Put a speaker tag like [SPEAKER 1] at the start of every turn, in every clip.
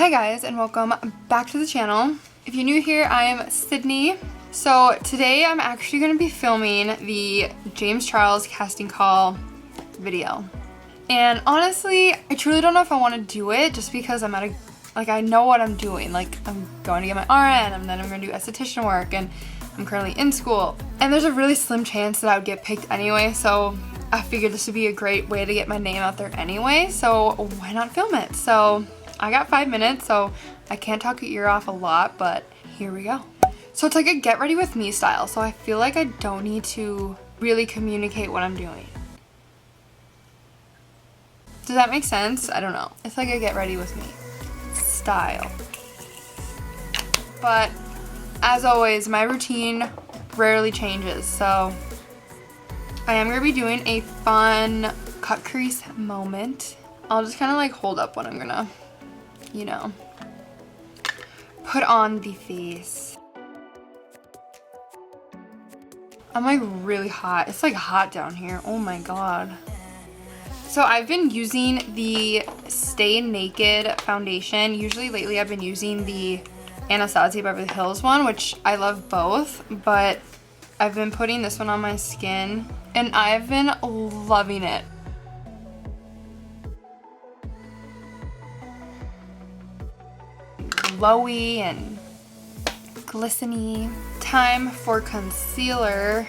[SPEAKER 1] Hi guys, and welcome back to the channel. If you're new here, I am Sydney. So today I'm actually going to be filming the James Charles casting call video. And honestly, I truly don't know if I want to do it just because I'm at a, I know what I'm doing. Like, I'm going to get my RN and then I'm going to do esthetician work and I'm currently in school. And there's a really slim chance that I would get picked anyway, so I figured this would be a great way to get my name out there anyway, so why not film it? So I got 5 minutes, so I can't talk your ear off a lot, but here we go. So it's like a get ready with me style, so I feel like I don't need to really communicate what I'm doing. Does that make sense? I don't know. It's like a get ready with me style. But as always, my routine rarely changes, so I am going to be doing a fun cut crease moment. I'll just kind of like hold up what I'm going to, you know, put on the face. I'm like really hot. It's like hot down here. Oh my god. So I've been using the Stay Naked foundation. Usually lately I've been using the Anastasia Beverly Hills one, which I love both, but I've been putting this one on my skin and I've been loving it. Glowy and glistening. Time for concealer.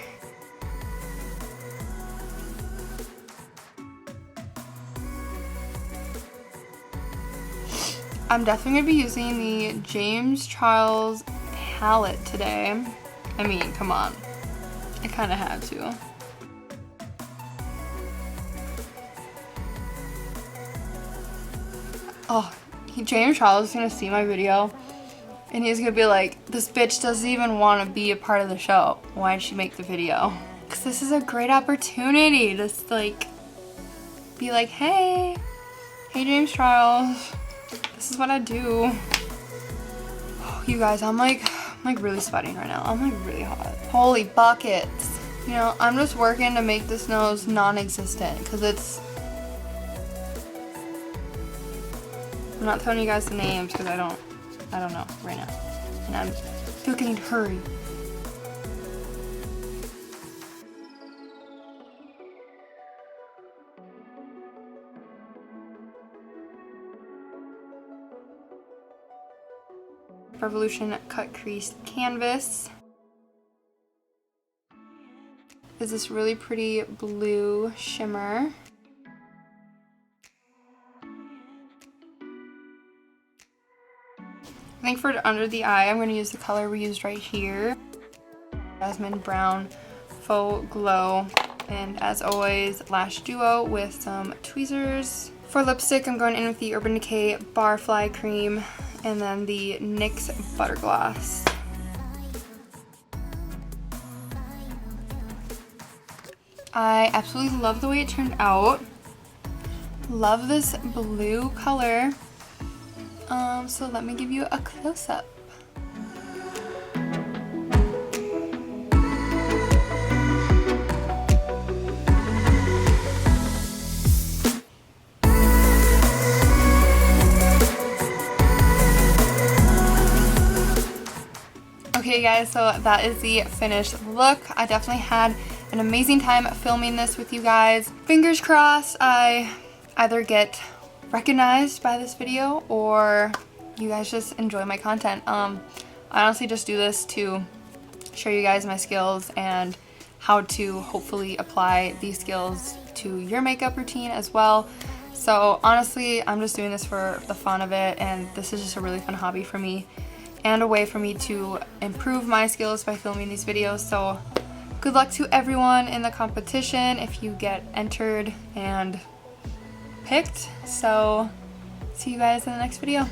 [SPEAKER 1] I'm definitely going to be using the James Charles palette today. I mean, come on. I kind of had to. Oh, James Charles is going to see my video and he's going to be like, this bitch doesn't even want to be a part of the show. Why did she make the video? Because this is a great opportunity to like be like, hey James Charles, this is what I do. Oh, you guys, I'm like really sweating right now. I'm like really hot. Holy buckets. You know, I'm just working to make this nose non-existent because it's, I'm not telling you guys the names because I don't know right now. And I'm looking to hurry. Revolution Cut Crease Canvas is this really pretty blue shimmer. I think for under the eye, I'm going to use the color we used right here. Jasmine Brown Faux Glow. And as always, Lash Duo with some tweezers. For lipstick, I'm going in with the Urban Decay Barfly Cream and then the NYX Butter Gloss. I absolutely love the way it turned out. Love this blue color. So let me give you a close-up. Okay guys, so that is the finished look. I definitely had an amazing time filming this with you guys. Fingers crossed I either get recognized by this video or you guys just enjoy my content. I honestly just do this to show you guys my skills and how to hopefully apply these skills to your makeup routine as well. So honestly, I'm just doing this for the fun of it, and this is just a really fun hobby for me and a way for me to improve my skills by filming these videos. So good luck to everyone in the competition if you get entered and picked. So see you guys in the next video.